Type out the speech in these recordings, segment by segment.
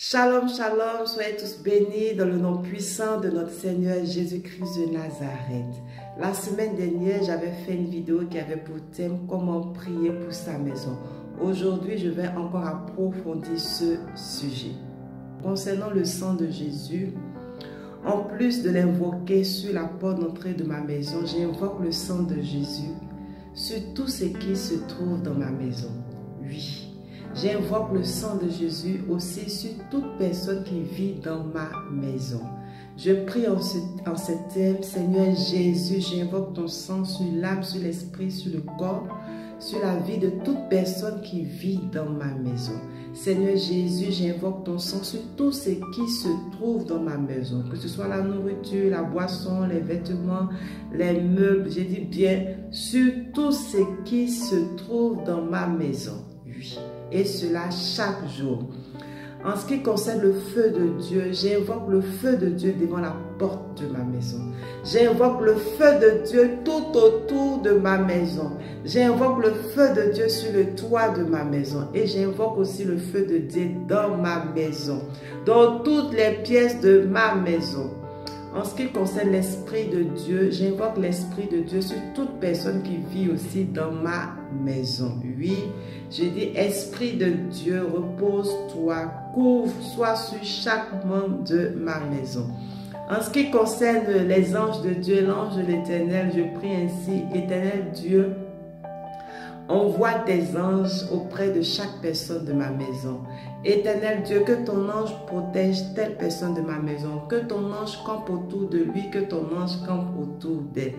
Shalom, shalom, soyez tous bénis dans le nom puissant de notre Seigneur Jésus-Christ de Nazareth. La semaine dernière, j'avais fait une vidéo qui avait pour thème comment prier pour sa maison. Aujourd'hui, je vais encore approfondir ce sujet. Concernant le sang de Jésus, en plus de l'invoquer sur la porte d'entrée de ma maison, j'invoque le sang de Jésus sur tout ce qui se trouve dans ma maison. Oui. J'invoque le sang de Jésus aussi sur toute personne qui vit dans ma maison. Je prie en ce thème, Seigneur Jésus, j'invoque ton sang sur l'âme, sur l'esprit, sur le corps, sur la vie de toute personne qui vit dans ma maison. Seigneur Jésus, j'invoque ton sang sur tout ce qui se trouve dans ma maison, que ce soit la nourriture, la boisson, les vêtements, les meubles, j'ai dit bien, sur tout ce qui se trouve dans ma maison. Oui. Et cela chaque jour. En ce qui concerne le feu de Dieu, j'invoque le feu de Dieu devant la porte de ma maison. J'invoque le feu de Dieu tout autour de ma maison. J'invoque le feu de Dieu sur le toit de ma maison. Et j'invoque aussi le feu de Dieu dans ma maison, dans toutes les pièces de ma maison. En ce qui concerne l'Esprit de Dieu, j'invoque l'Esprit de Dieu sur toute personne qui vit aussi dans ma maison. Oui, je dis Esprit de Dieu, repose-toi, couvre-toi sur chaque membre de ma maison. En ce qui concerne les anges de Dieu, l'ange de l'Éternel, je prie ainsi, Éternel Dieu, envoie tes anges auprès de chaque personne de ma maison. Éternel Dieu, que ton ange protège telle personne de ma maison, que ton ange campe autour de lui, que ton ange campe autour d'elle.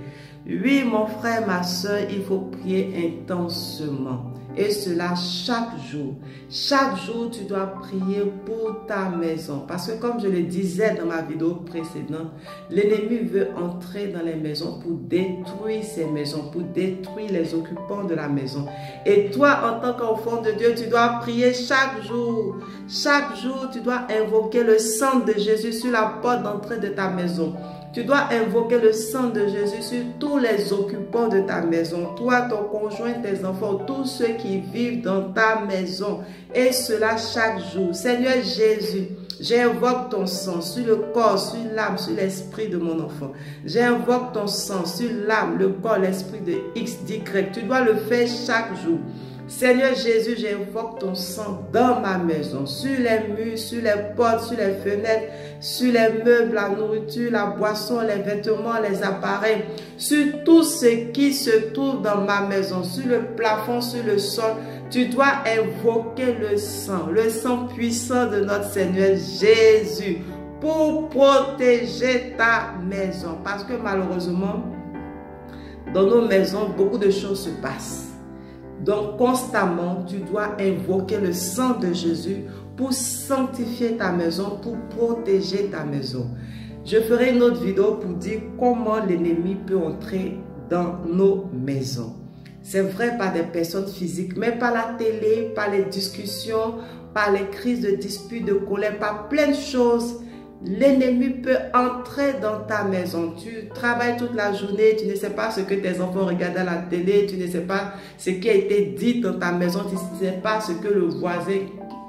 Oui, mon frère, ma soeur, il faut prier intensément. Et cela chaque jour. Chaque jour, tu dois prier pour ta maison. Parce que comme je le disais dans ma vidéo précédente, l'ennemi veut entrer dans les maisons pour détruire ces maisons, pour détruire les occupants de la maison. Et toi, en tant qu'enfant de Dieu, tu dois prier chaque jour. Chaque jour, tu dois invoquer le sang de Jésus sur la porte d'entrée de ta maison. Tu dois invoquer le sang de Jésus sur tous les occupants de ta maison. Toi, ton conjoint, tes enfants, tous ceux qui vivent dans ta maison. Et cela chaque jour. Seigneur Jésus, j'invoque ton sang sur le corps, sur l'âme, sur l'esprit de mon enfant. J'invoque ton sang sur l'âme, le corps, l'esprit de X, d'Y. Tu dois le faire chaque jour. Seigneur Jésus, j'invoque ton sang dans ma maison, sur les murs, sur les portes, sur les fenêtres, sur les meubles, la nourriture, la boisson, les vêtements, les appareils, sur tout ce qui se trouve dans ma maison, sur le plafond, sur le sol. Tu dois invoquer le sang puissant de notre Seigneur Jésus pour protéger ta maison. Parce que malheureusement, dans nos maisons, beaucoup de choses se passent. Donc, constamment, tu dois invoquer le sang de Jésus pour sanctifier ta maison, pour protéger ta maison. Je ferai une autre vidéo pour dire comment l'ennemi peut entrer dans nos maisons. C'est vrai par des personnes physiques, mais par la télé, par les discussions, par les crises de disputes, de colère, par plein de choses. L'ennemi peut entrer dans ta maison. Tu travailles toute la journée, tu ne sais pas ce que tes enfants regardent à la télé, tu ne sais pas ce qui a été dit dans ta maison, tu ne sais pas ce que le voisin,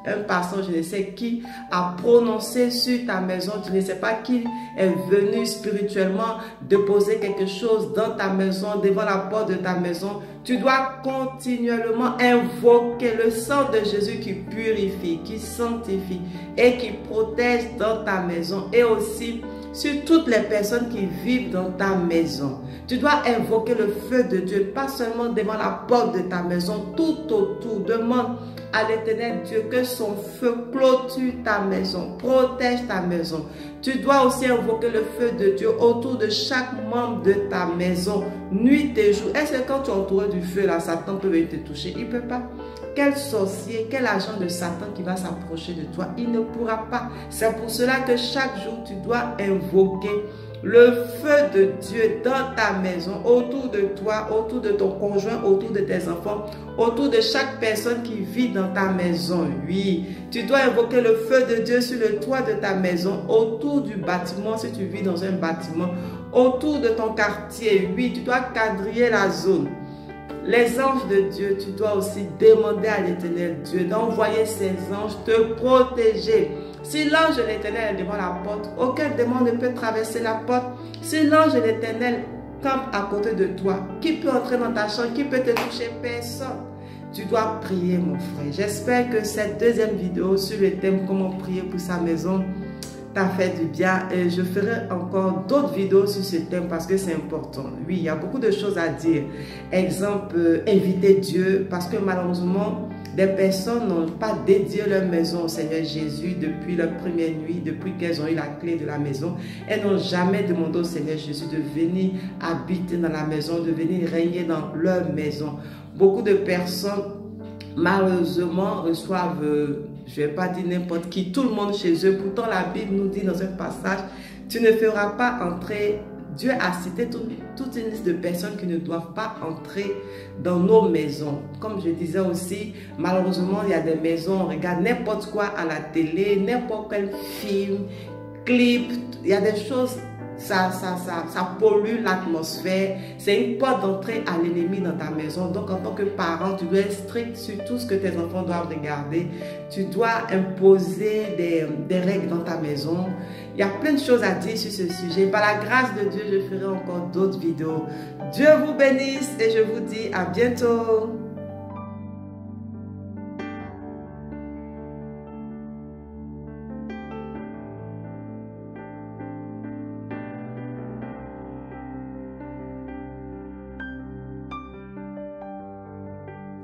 un passant, je ne sais qui, a prononcé sur ta maison, tu ne sais pas qui est venu spirituellement déposer quelque chose dans ta maison, devant la porte de ta maison. Tu dois continuellement invoquer le sang de Jésus qui purifie, qui sanctifie et qui protège dans ta maison et aussi sur toutes les personnes qui vivent dans ta maison. Tu dois invoquer le feu de Dieu, pas seulement devant la porte de ta maison, tout autour. Demande à l'Éternel Dieu que son feu clôture ta maison, protège ta maison. Tu dois aussi invoquer le feu de Dieu autour de chaque membre de ta maison, nuit et jour. Est-ce que quand tu es entouré du feu, là, Satan peut venir te toucher? Il ne peut pas. Quel sorcier, quel agent de Satan qui va s'approcher de toi? Il ne pourra pas. C'est pour cela que chaque jour, tu dois invoquer le feu de Dieu dans ta maison, autour de toi, autour de ton conjoint, autour de tes enfants, autour de chaque personne qui vit dans ta maison. Oui, tu dois invoquer le feu de Dieu sur le toit de ta maison, autour du bâtiment, si tu vis dans un bâtiment, autour de ton quartier. Oui, tu dois quadriller la zone. Les anges de Dieu, tu dois aussi demander à l'Éternel Dieu d'envoyer ses anges te protéger Si l'ange de l'Éternel est devant la porte, aucun démon ne peut traverser la porte. Si l'ange de l'Éternel campe à côté de toi, qui peut entrer dans ta chambre, qui peut te toucher? Personne. Tu dois prier, mon frère. J'espère que cette deuxième vidéo sur le thème comment prier pour sa maison t'a fait du bien. Et je ferai encore d'autres vidéos sur ce thème parce que c'est important. Oui, il y a beaucoup de choses à dire. Exemple, inviter Dieu, parce que malheureusement, des personnes n'ont pas dédié leur maison au Seigneur Jésus depuis leur première nuit, depuis qu'elles ont eu la clé de la maison. Elles n'ont jamais demandé au Seigneur Jésus de venir habiter dans la maison, de venir régner dans leur maison. Beaucoup de personnes, malheureusement, reçoivent, je ne vais pas dire n'importe qui, tout le monde chez eux. Pourtant, la Bible nous dit dans un passage, tu ne feras pas entrer. Dieu a cité toute une liste de personnes qui ne doivent pas entrer dans nos maisons. Comme je disais aussi, malheureusement, il y a des maisons, on regarde n'importe quoi à la télé, n'importe quel film, clip, il y a des choses, ça pollue l'atmosphère. C'est une porte d'entrée à l'ennemi dans ta maison. Donc, en tant que parent, tu dois être strict sur tout ce que tes enfants doivent regarder. Tu dois imposer des règles dans ta maison. Il y a plein de choses à dire sur ce sujet. Par la grâce de Dieu, je ferai encore d'autres vidéos. Dieu vous bénisse et je vous dis à bientôt.